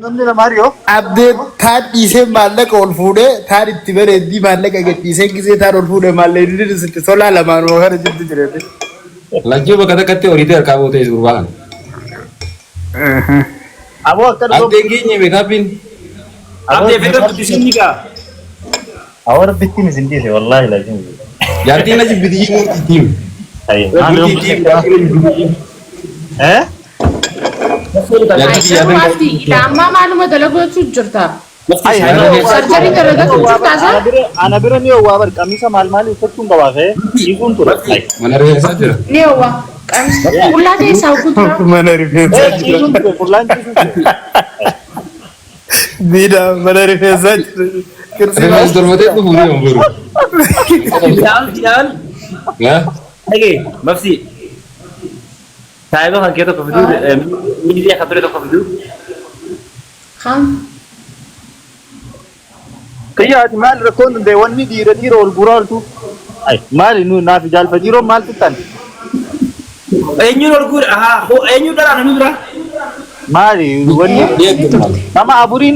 Namni na Mario. Abdee taan dhiisee maallaqa ol fuudhee taan itti bareeddii maallaqa gadhiisee gisee taan ol fuudhee maallaqa inni sitti solaa lamaan moo kana jirtu jireenya. Lachuu bakka takkatti horiitii harkaa bootee jiru bahan. Aboo akka dhufu. Abdeen keenya meekaapiin. Abdee fedha guddisiin ni gaa. Awar bittiin isin dhiise wallaahi laakiin. Jaartiin achi bitii murtiitiim. Eh? Lama maaluma dalagotu jirta. Sarjari dalagatu jirta sa? Ana bira ni waa bar kamisa maal uffachuun qabaafee dhiiguun tura. Mana rifeensaa jira. Ni waa. Qullaa keessaa kutura. Mana rifeensaa jira. Dhiiguun ture qullaan dhiiguun ture. Diida mana rifeensaa jira. Rifeensi dormatee dhufu ni omburu. Jaal. Yaa. Dhagee mafsi. Taayibaa kan kee tokko fiduu miidiyyaa kan ture tokko fiduu. Kam? Kiyyaati maal rakkoon danda'e wanni dhiira ol guraa oltu. Maali nu naaf jaalfa dhiiroo maal tuttan? Eenyuun ol guura eenyuun dhalaa namni bira. Maali wanni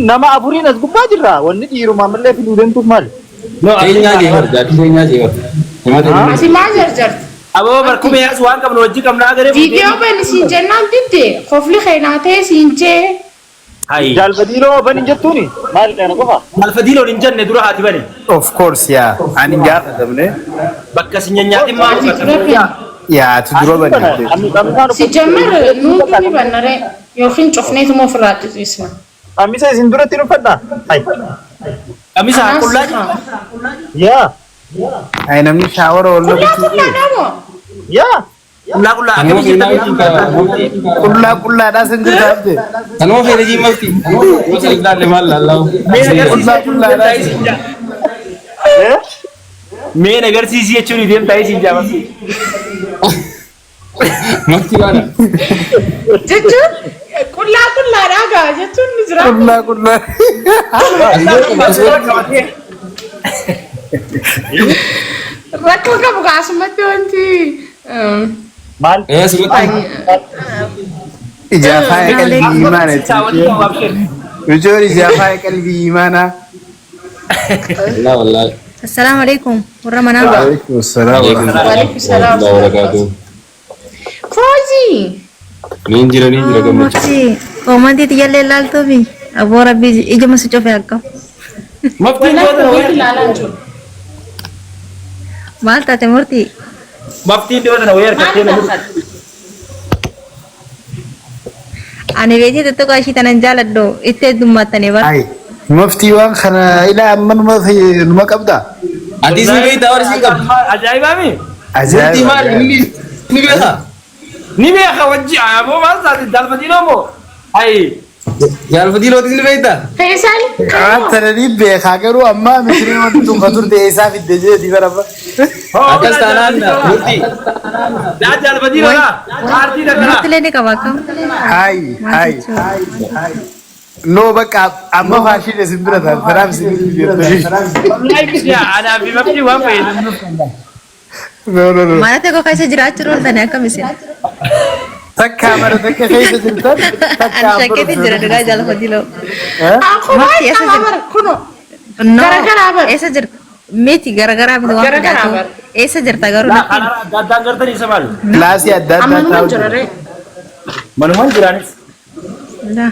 nama aburiin as gubbaa jirra wanni dhiiruma malee fiduu dantuuf maali? Keenyaa jeebar jaartii keenyaa jeebar. Asi maal jarjarti? Aboo barkumee as waan qabnu hojii qabnaa garee. Viidiyoo bani siin jennaan didde kofli keenaatee siin jee. Hayi. Jaalfa dhiiroo bani jettuuni maali dheena qofa? Alfadiiloo hin jenne dura haati bane. Of course yaa ani gaafatamne Bakka si nyanyaatiin maal yaa tu dura bane. Si jammar nuutu ni bannare yookiin cufneetuma ofirraa xixiisna. Kamisa isin duratti nu fadha? Kamisa qullaa jira. Yaa. Ay namni shaawara wal Qullaa dhamoo. Yaa. Qullaa Kanuma keenyaa qullaadhaa san jirta abdee. kanuma feene jiimafti. Gosa ilaalle maal laallaawu. Meen agarsiisii jechuun deemtaa isiin jaamatti. Mafti baana. Jechuun qullaadhaa gaa jechuun ni jira. Qullaa. Rakkoo qabu kaasumatti wanti. Maal? Sirriitti. Ijaafaa qalbii imaana. Ijoon ijaafaa qalbii imaana. Wallaahi. Assalamu alaikum warahmatullahi Waalaikum salaam. Waalaikum salaam. Wabarakatuh. Foozi. Niin jira gammachuu. Murti komanti tiyalle lalto bi abo rabbi ija masu cofe akka Maftiin Walaayee doota kophee ilaalaa jiru. mal tate murti Maftiin doota wayar kattee Maal namni. taasisa? ani beje tetto ko ashi tanan jaladdo itte dummatane bar Ay muftii waan kana ilaa amma numa qabda. Hadiis ni beektaa warri siin qabdi. Ajaa'ibaa mi? Murtii maal ni beekaa? Ni beeka wajji aboo maal taate dalfadiinoo moo? Hayi. Jaalfadiilootis ni beektaa? Feesal. Tana ni beekaa garuu amma mitirii wanti tunka turte isaa fidde jeeti barabba. Akkas taanaan murtii. Daa dalfadiinoo laa. Aartii dakkalaa. murti le ne kabaka Hai. No bakka amma faashin isin bira taate tanaaf isin Wallahi anaa fi maftii waan fayyadamu. No. mana te ko kaisa jiraachu ron tane akka misin Takka bara takka keessa jirtan an shaketi jira daga jalfa dilo Aku baay'ee Murti nama bara kuno. no Gara-gara bar. esa jir meti gara-gara mi wa Gara-gara bar. esa jirta garu Laa kanarraa adda addaan gartanii isa maali? kilaasii adda Amma addaa numa jira taa'u. ree. Manumaan jiraanis. la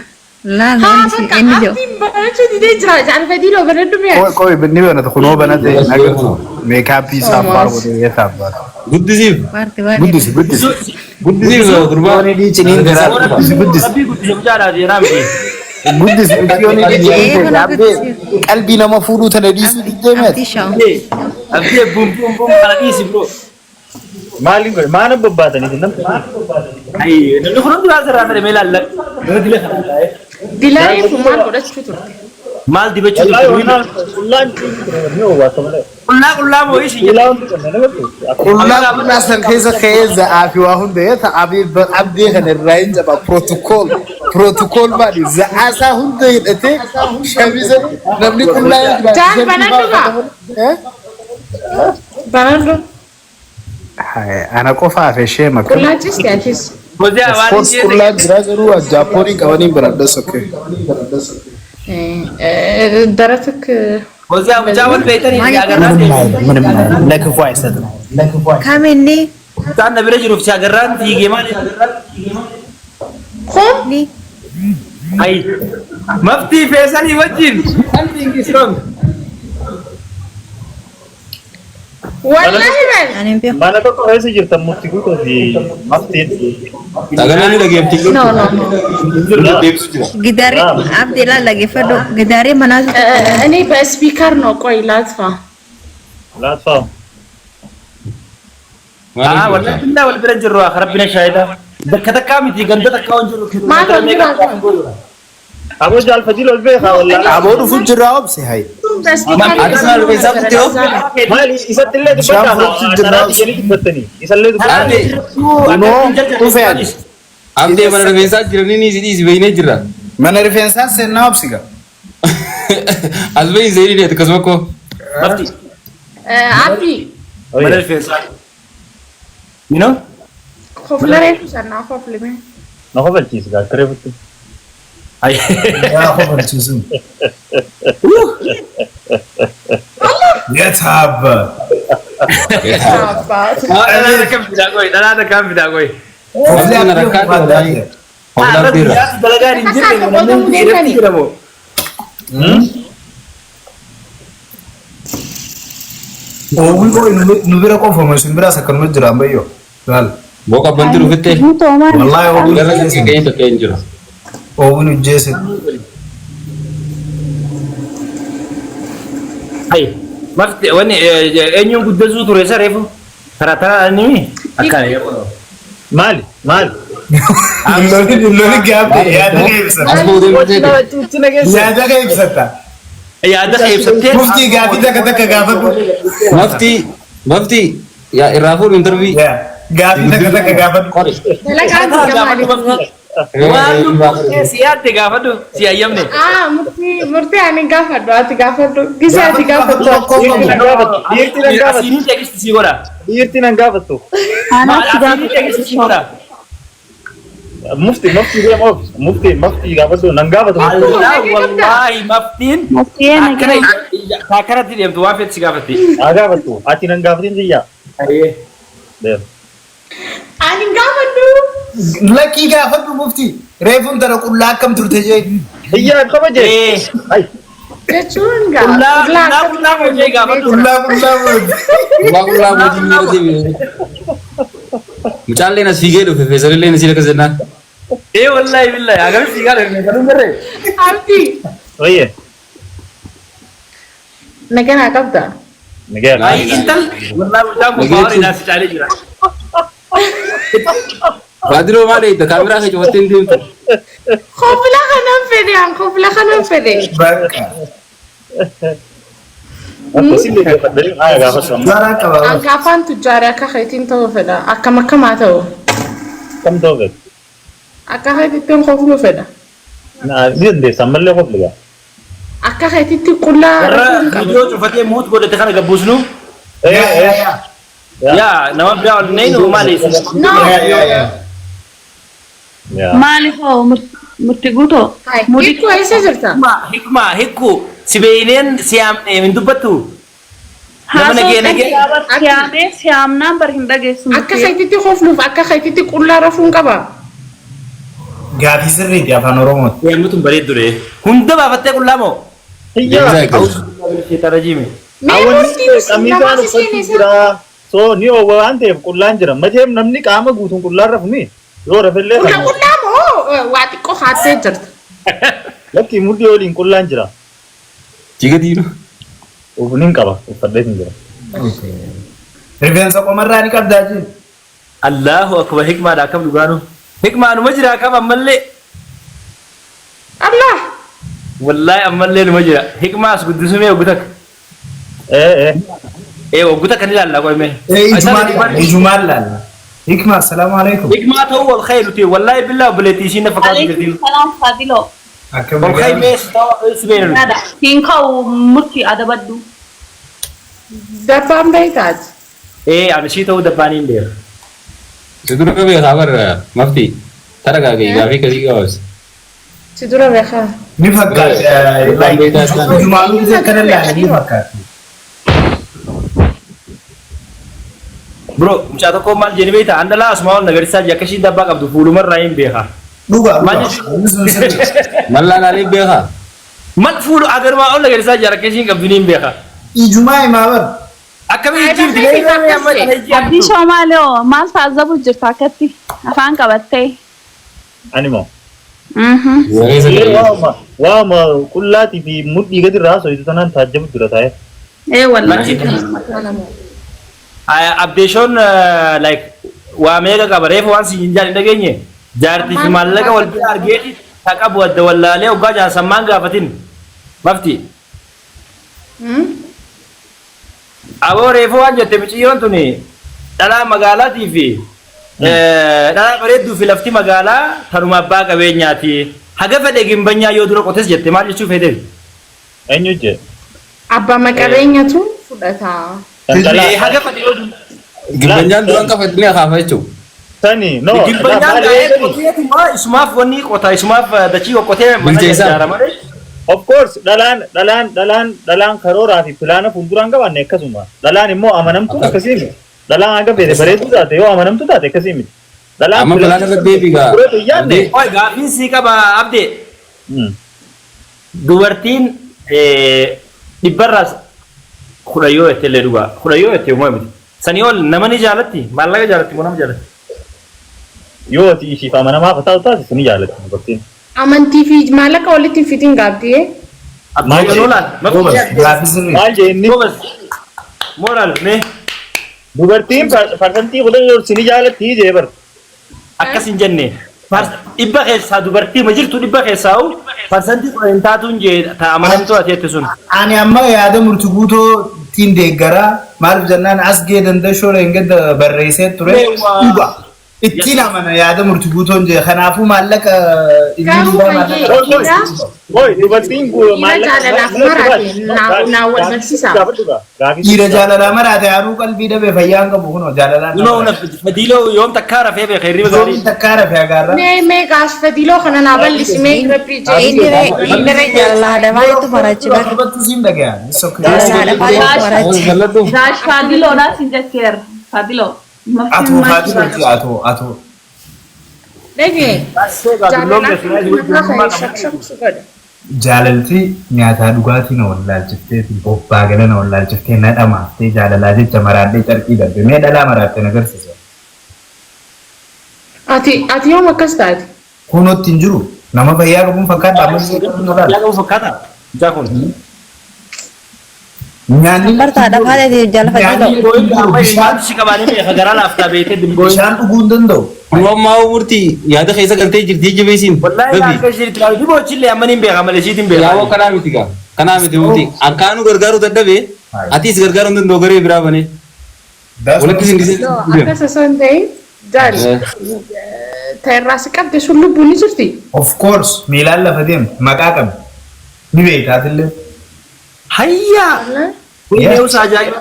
Haa no si bakka enni jo abdiin barachuu didee jira. Jaalfadiinoo bareedu mi'a. Qoy ni beekna kunoo banate agartu meekaappii saaffaar godhee saaffaar. Guddisiif. warti Guddisi. Guddisiif gurbaa. Yooni dhiiciniin jira. Guddisi. Rabbii guddise guddaadhaa jeenaa miti. Guddisi yooni dhiiciniin Eh, jira. Qalbii nama fuudhuu tana dhiisuu diddee meeti. tisha Abdii bum kana dhiisi bro. maali godhe maana babbaatanii isin namni? Ayi namni kun hundi waan sirraa ta'e mee ilaalla. Nama dila kana taa'e. Dilaarii kun maal godhachuu turte? Maal dibachuu Wallaahi turte? qullaan ni owaata malee. Qullaa moo ishii jedhe. Qullaan hundi kan nama ta'e. Qullaa san keessa ka'ee za'aa fi waa hunda ta'e abdii kana irraa hin jaba protocol baadhi za'aa isaa hunda hidhatee shamisa namni qullaa hin jiraatu. Jaan banadhu gaa. Banadhu. Ana qofaaf ishee makka. Qullaachis ta'atis. Hojaa waan Force hin qullaa jira garuu Jaappoonii qabanii biradda sokkee. ደረትክ hojaa mucaa wal beeytanii agarraan ምንም ለክፉ አይሰጥም። Kamini. isaan na bira jiruuf si agarraan fiigee maal Ni. ay maftii feesanii wajjin something is wrong ወላሂ በል Ano yung piyo? Mana to kasi jirta mukti ko si Maftin. Sagalee ni dhageeffti. ኖ ኖ ኖ Deebisu jira. Gidari. Abdi la lagi fado. Gidari mana tu? እኔ በስፒከር ነው ቆይ ላጥፋ Latfa. ah wallahi billah wal bira jirru rabbina shahida dakka takka miti ganda takka on jirru ማታ እንዲራ Abo jal fajil ol beha wala. Aboo dhufu jira obse hay. በስፒከር Adama rifeensaa kuttee of Mali isa tille di Sham bata. furti jirra. Sarati jeli batani. Isa le du. dhufeen. Abdee mana rifeensaa jiranii ni sidhiisi beeynee jirra. Mana rifeensaa seenaa obsiga. As beeyin seerii deetu akkasuma koo. mafti አቢ mana rifeensaa you know ኮፍለሬቱ ሰና ኮፍለሜ Na ko balchis ga kare futu. ay Yaa kofarchiisun. Yetaab. አባት dhalaa takkaan fidaa qoy Oflee Mana akka rakkaatu baadiyyaa. wallahi. Hordaan dhiirra. dalagaan hin jirre Akka namni qotamuu dhiirratti danda'ani. jedhamu Oowwi koo nu bira qofama isin biraas akkanuma jiraan bayyoo. Laal. Boqa banti dhufitte. Wallaahi oowwi Gara nu kan jeesin. kee tokko hin jiru. Oowwi nu jeesin. ay mafti wani eenyuun guddasuu ture isa reefu taraa taraa nimi akkaan Mali. Mali. Lolli gaabbe yaada kee ibsata. As boodee murteeti. Yaada kee ibsata. yaada kee ibsattee Muftii gaafii takka gaafadhu. Maftii yaa irraa fuudhu intarvii. Gaafii takka gaafadhu. ደለጋት ገማሊ waan lubbuu si yaadde gaafadhu si ayyamne ሙርቲ አኒ ጋፈዶ አቲ ጋፈዶ ጊዜ አቲ ጋፈዶ Dirti nan gafatu. asiinii teegisti si godha Dirti nan gafatu. asiinii teegisti si godha Mufti dem of. Mufti gafatu nan gafatu. Allah wallahi maftiin akkanatti deemtu waan feeti si gaafatti Agafatu. Ati nan gafatin diya. Dem. አኒ ጋፈዶ Lakkii gaafadhu muftii. Reefuun tana qullaa akkam turte jee. Iya kama je. Ay. ጀቹን ጋ qullaa hojii gaafadhu Qullaa Qullaa mootii miira deebi'e. Mucaalleen as fiigee dhufe feesarillee ni siila kasannaan. wallahi billahi agamitti si gaafadhu kan hundarree አቢ Oye. ነገና ቀብታ Miguel. ay intal wallahi mucaan kun baawari naasi caalee jira Baadiroo maal eegda kaameraa kee cufattee hin deemtu. ኮፍላ ከነም ፈዲያን ኮፍላ ከነም ፈዲ Bakka. Ako sille gafatu. Ay gafatu. Garaa qaba. አንጋፋን ቱጃሪ አካ ኸይቲን ተው ፈዳ አካ መከማተው Kam toge. አካ ኸይቲን ኮፍሉ ፈዳ Na dinde samalle ko liga. አካ ኸይቲን ቁላ warra viidiyoo cufatee muut godhate kana gabbusnu yaa nama biraa ol neynu maaliif ኖ Ya. Maali hoo murti guuto ሙዲኩ አይሰ ጅርታ hikmaa hikku si beeyneen si yaamne hin dubbattu nama nagee siyaamee siyaamnaan bar hin dhageessu አካ ኸይቲን ኮፍሉፍ አካ ኸይቲን ቁላ ረፉን ቀባ Gaafii sirriiti afaan Oromooti. deemnutun bareeddu de hunda baafattee qullaa moo sheetan rajiime ሜ ሙርቲ Kamisaan ነማሲ uffatti ሲኔሰ jira. So ni o waan ta'eef qullaan jira. Majeem namni qaama guutuun qullaan rafumi. Yoo rafillee ቁላ ቁላ ሞ ዋጢቆ ኻቴ ጅርታ lakki mudhii waliin qullaan jira. Jiga diinu. Ufniin qaba. Uffadhee hin jira. Rifeensa qomarraa ni qabdaa jiru. allahu akbar hikmaadha akkam dhugaanu hikmaanuma jira akkam ammallee አላ wallahi ammallee numa jira hikmaas guddisumee oggu takka oggu takka ni ilaalla qoyme Ijumaan laalla. Hikma, assalaamu alaikum. hikmaa ta'uu wal khayru ta'e wallahi billahi obboleettii isiin na fakkaatu jirti Alaykum salaam Fadilo. Akkam wal khayr mees ta'uu si beenu Nada. Hinkau murti adabaddu. ደባም በይታት ani sii ta'uu dabbaanii hin deera Sidura be khabar mafti. Taraga ga fi kadi gawas. Sidura beekha. Ni fakkaat Jumaalu gisee kanallee ni fakkaat. Bro, mucaa tokko maal jedhee beektaa? Andalaa asuma ol nagarisaa jakkashii dabbaa qabdu fuulumarraa hin beekaa. Dhugaa. Mallaan ali beeka. Mal fuulu agarumaa ol nagarisaa jakkashii qabdu hin beekaa. Ijumaa imaabar. Akkamii jirti? Abdii Shoomaaleoo maal taazzabu jirta akkatti afaan qabattee. Animo. Mhm. Waama qullaatii fi mudhii gadi irraa soitu tanaan taajjabu jira taa'e. Wallahi. Abdeeshoon like waa meeqa qaba reefu waan siin jaalli dhageenye jaartii fi maallaqa wal bira argeeti taqabu adda wallaalee hoggaa jaasammaan gaafatin mafti. Aboo reefu waan jette miciyyoon tuni dhalaa magaalaatii fi dhalaa bareedduu fi lafti magaalaa tanuma abbaa qabeenyaati. Haga fedhe gimbanyaa yoo dura qotes jette maal jechuu feeteef? Eenyu jette? Abbaa qabeenyatu fudhata. Haga fedhe yoo dura. Gimbanyaan duran qafatni akaafa jechuudha. Sani no. Gimbanyaan gaa'ee qoteetuma isumaaf wanni qota isumaaf dachii qoqqotee mana ijaarama. Of course dhalaan karooraa fi pilaana fuulduraan qabanne akkasuma. Dhalaan immoo amanamtuu akkasii miti. Dhalaan haga fedhe bareedduu taate yoo amanamtuu taate akkasii miti. Amma pilaana irra deebigaa. Oy gaaffiin sii qaba abdee. Dubartiin dhibbarraas kudha yoo jettee illee dhugaa kudha yoo jettee uumaa miti. Sanii ol nama ni jaalatti maallaqa jaalatti moo nama jaalatti? Yoo ati ishiif amanamaa taate ni jaalatti dubartiin. Amantii fi maallaqa walitti hin fitin gaabdee. Maal jeenni? Moral mee? Dubartiin parsantii kudha ni jaalatti jee bar. Akkas hin jenne. Dhibba keessaa dubartii ma jirtu dhibba keessaa parsantii kudha hin taatuun jee amanamtuu ati jette sun. Ani amma yaada murtii guutoo tiin deeggaraa maaliif jennaan as gee dandashoo reengedda barreessee ture dhuga. Ittiin amana yaada murtii guutoon jee kanaafuu maallaqa Oy dubartiin dhiira jaalalaa maraate haaruu qalbii dhabee fayyaan qabu kunoo jaalalaa. Fadiiloo yoom takkaa rafee beeka hirriba gaarii. Yoom takkaa rafee agaarra. Mee gaas fadiloo kana naa bal'isi mee rabbii Indire jaalalaa dabaletu barachuudha. Dubartii siin dhagaya. Daash Fadiloodhaa siin jetteer. Fadiloo. Atoo Fadiloo atoo. dhagee Jaalalti nyaataa dhugaatii na wallaalchiftee bobbaa gala na wallaalchiftee na dhamaaftee jaalalaa jecha maraadhee carqii darbe mee dhalaa maraattee na agarsiisa. Ati yoom akkas taate? Kunootti hin jiru nama fayyaa qabuun fakkaata fakkaata. Nyaanni Bartaa dhafaadha jaalafadha. bishaan dhuguu hin danda'u. Amma murtii yaada keessa galtee jirti jabeessiin. Yaawoo kanaa miti gaa. Kanaa miti murtii. Akkaanu gargaaruu dadhabee atis gargaaruu hin danda'u garee biraa banee. Walitti singisee. Akkas osoo hin ta'in jaal ta'irraa si qabde sun lubbuun ni jirti. Of course miilaan lafa deemtu maqaa qabdi. Ni beektatillee. Hayyaa! Kunneenuus ajaa'iba!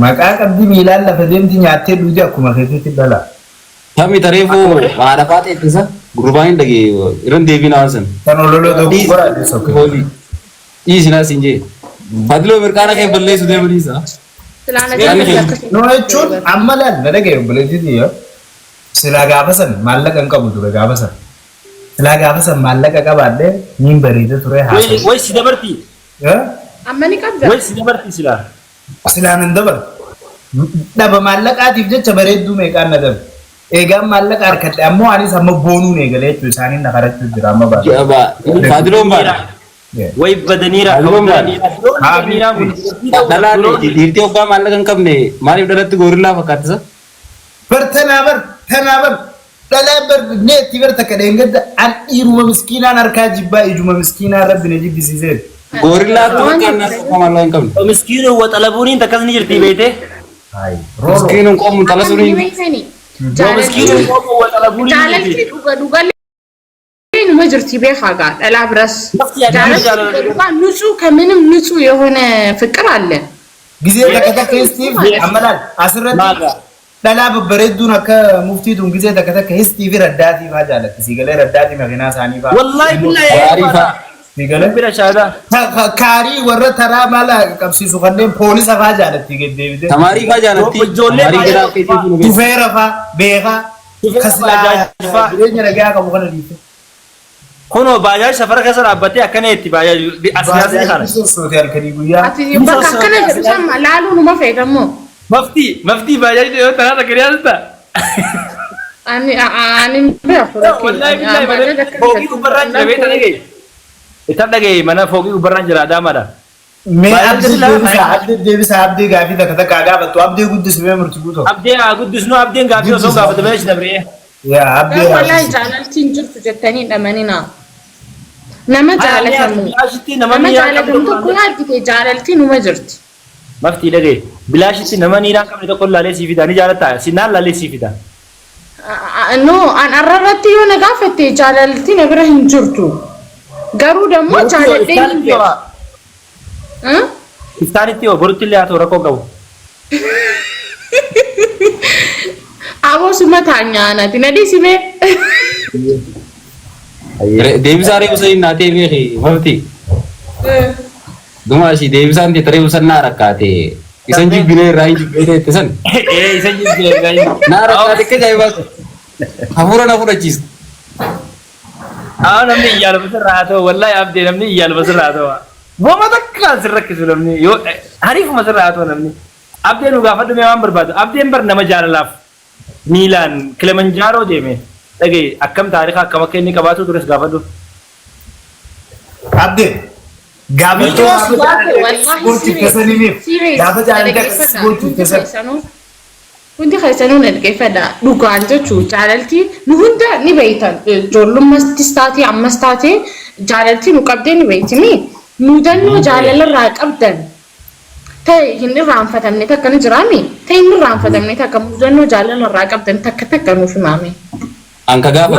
Maqaa qabdi miilaan lafa deemti nyaattee dhuute akkuma keessatti dhala. Tammi tareefuu haadha faata ittisa gurbaan hin dhagee irran deebiin hawaasan. Kan ololoo tokko qoraate sokkee. Dhiisinaa siin jee. Fadiloo mirqaana kee balleessu deemaniisa. No jechuun amma laal na dhagee obboleettii yoo silaa gaafa san maallaqa hin qabu ture gaafa san. Silaa gaafa san maallaqa qabaadhee niin bareeda ture haasa'u. Wai si dabartii? Amma ni qabda. Wai si dabartii silaa? Silaan hin dabar. Dhaba maallaqaatiif jecha bareedduu meeqaan na dabe. Eegaan maallaqa harkadhe ammoo anis amma boonuun eegale jechuun isaanii na kadhachuu jira amma baadha. Fadiloon baadha. Wai badaniira. Dhalaan dhiirtii obbaa maallaqa hin qabne maaliif dhalatti goorillaa fakkaatisa? Tanaa bar. Dhalaa bar neetti bar takka dheengadda an dhiiruma miskiinaan harkaa jibbaa ijuma miskiinaan rabbi na jibbisiisee. Goorillaa kan maallaqa hin qabne. Miskiinuu waxalabuuniin takkas ni jirti beekte? Miskiinuun qoomuun tala suniin. Miskiinuu qoomuun waxalabuuniin Jaalalti dhugaa numa jirti beekaa gaa dhalaa biras. Jaalalti dhugaa ንጹህ ከምንም ንጹህ የሆነ ፍቅር አለ። Gizee takka Steve amalaan asirratti dhalaa babbareedduun akka muftiituun gizee takka Steve raddaatiif haa jaalatti siigalee raddaatiif makinaa isaanii fa'aa. Wallahi billahi. Siigalee bira shaada. Kaarii warra taraa mala qabsiisu kanneen poolisa fa'aa jaalatti geddeebite. Tamaarii fa'aa jaalatti. Tamaarii jala keessatti. Tufeera fa'aa beekaa. Kaslaa jireenya nagaa qabu kana dhiitte. Kuno bajaaj safara keessa dhaabbattee akkana itti bajaaj asirratti kana. Soosootii halkanii guyyaa. Ati bakka akkana jedhu sama laaluu numa fayyadamoo. Maftii bajaaj yoo taraa takka dhiyaata. Ani beeku. Wallahi billahi foogii gubbarraan jira beekta dhagee. Itti dhagee mana foogii gubbarraan jira adaamaadha. Mee abdii deebisa abdii gaafii takka gaafattu abdii guddisuu murtii guutuu. Abdii guddisnu abdiin gaafii osoo gaafatu beeksi dabree. Yaa abdii. Wallahi jaalaltiin jirtu jettanii dhamanina. Nama jaalatamu. Nama jaalatamu tokko yaadite jaalaltiin numa jirti. Maftii dhagee bilaashitti nama niidhaan qabne tokko laalee sii fida ni jaalatta sinaan laalee sii fida. No an arrarratti yoo na gaafatte jaalaltiin na bira hin jirtu. Garuu dammoo jaalallee hin beeku. Iftaanitti yoo borutti illee haa ta'u rakkoo qabu. Abosuma taanyaanati na dhiisime. Deebisaa reebusa hin naatee beeki mafti. Dumaashii deebisaan itti reebusannaa rakkaate. Isan jibbinee irraa hin jibbinee itti san. Isan jibbinee irraa hin. Naa rakkaate akka jaa'ibaatu. Hafuura na fudhachiisa. Namni iyyaala basirraa haa ta'u wallahi abdee namni iyyaala basirraa haa ta'u. Booma takkaan si rakkisu namni yoo hariifuma sirraa haa ta'u namni. Abdee nu gaafadhu mee waan barbaadu. Abdeen bar nama jaalalaaf miilaan Kilimanjaaroo deeme. Dhagee akkam taariika akkam akka inni qabaatu tures gaafadhu. Abdee. Gaafa Hundi keessanuu na dhaggeeffadha. Dhugaan jechuun jaalaltii nu hunda ni beektan. Ijoollummaattis taatee ammas taatee jaalaltii nu qabdee ni beektimi. Mudannoo jaalalarraa qabdan. Ta'e hin irraanfatamne takka ni jiraami. Ta'e hin irraanfatamne takka mudannoo jaalalarraa qabdan takka nuuf himaame. Anka gaafa.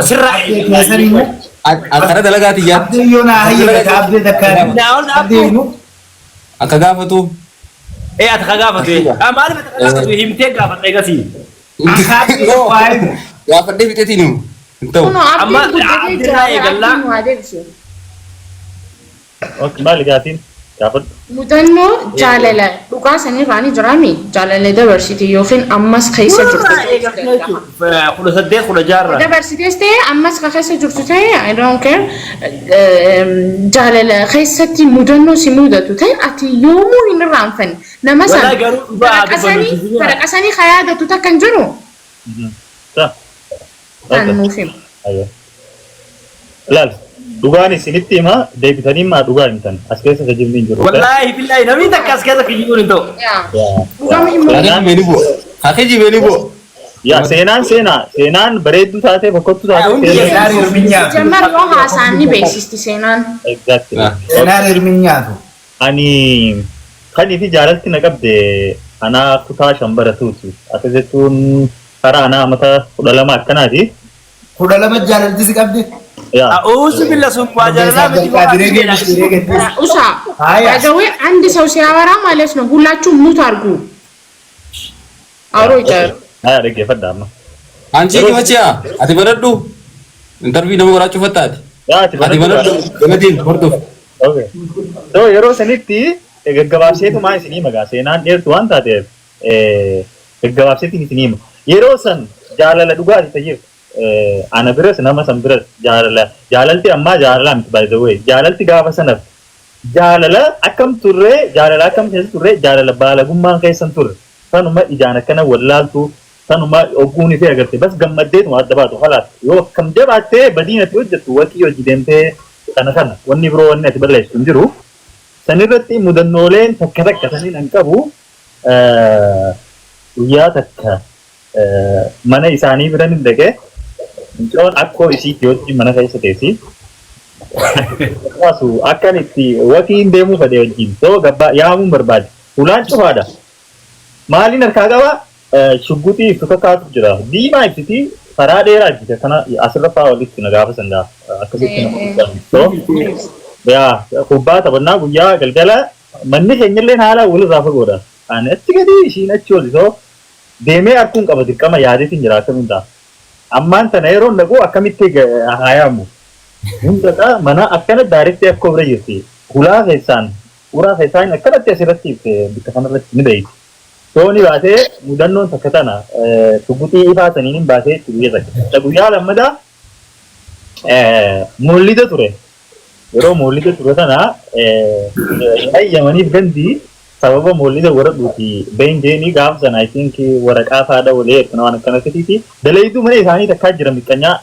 Akkana dalagaati yaa. Abdii yoo naa hayyee abdii takka. Akka gaafatu. Ati ka gaafatu. Maaliif ati ka gaafatu himtee gaafadha eegasii. Gaafadhee fixeetiin himu. Hin ta'u. Amma abdiirraa eegallaa. Maali gaafiin? Gaafadhu. Mudannoo jaalala dhugaa sanirraa ni jiraami. Jaalala dabarsite yookiin ammas keessa jirtu. 18 Dabarsitees ta'e ammas keessa jirtu ta'e I don't care. Jaalala keessatti mudannoo si mudatu ta'e ati yoomuu hin irraanfanne. Nama sana fadhaqasanii yaadatu takka hin jiru. Kan nuuf himu. Laal. Dhugaan isinitti hima deebitanii maa dhugaa himtan as keessa tajaajilu hin jiru. Wallahi billahi namni takka as keessa kiyyuun hin ta'u. Dhugaan himu. Hakeji beeni bo. Yaa seenaan bareedduu taatee bokkottuu taatee. Jammar yoo haasaan ni beeksisti seenaan. Exactly. Seenaan hirminyaatu. Ani kan ifi jaalalti na qabde anaa kutaa shambaratuuti. Akka jechuun karaa anaa amata 12 akkanaati. 12 jaalalti si qabde. Auzu billah sun wajalalaa miti. Usa. Ajawe አንድ ሰው ሲያወራ ማለት ነው ሁላችሁም ሙት አድርጉ። አውሮ ይቻላል። Dhaggeeffadhaama. Anchi kimachiya ati baradhu interview nama goraachuu fattaati. Ati baradhu gamatiin hordof. Okay. So yeroo sanitti gaggabaabseetu maa isinii magaa seenaan dheertu waan taateef gaggabaabseetiin isinii hima. Yeroo san jaalala dhugaati tajiir ana biras nama san biras jaalalti ammaa jaalala miti by the way jaalalti gaafa sanaf jaalala akkam turre jaalala akkam keessa turre jaalala baalagummaan keessan turre sanuma ijaan akkana wallaaltu sanuma ogguuni fi agarte bas gammaddeetu adda baatu halaas yoo akkam jabaattee badiinatti hojjettu wakii hojii deemtee kana wanni biroo wanni ati balleessitu hin jiru sanirratti mudannooleen takka saniin an qabu guyyaa takka mana isaanii biran hin dhaqee mucoon akkoo isiitti wajjin mana keessa teessi akkaasu akkan itti wakiin deemuu fedhe wajjin soo gabbaa yaamuun barbaade ulaan cufaadha maaliin harkaa qaba shugguxii ibsu kakkaatu jira diimaa ibsiti karaa dheeraa ibsite kana asirra fa'aa walitti na gaafa sandaa akkasitti yaa kubbaa taphannaa guyyaa galgala manni keenyallee haala walirraa fagoodha Ani achi gadi ishiin achi ol isoo deemee harkuun qaba dirqama yaadeetiin jiraatan hundaa. Ammaan tana yeroo naquu akkamitti haayamu. Hundata mana akkana daaretti akka bira jirti. Uraa keessaan akkanatti asirratti bakka kanarratti ni beeyti. Sooni baasee mudannoon takka tana tuguxii ifaa saniin baasee itti guyyaa takka. Guyyaa lammadaa mollida ture. Yeroo mollida ture sana ayyamaniif gandi sababa mollida waradhuuti beenjeenii gaaf sana I think waraqaa faadha walee waan akkanatti dalayduu mana isaanii takkaa jira miqqanyaa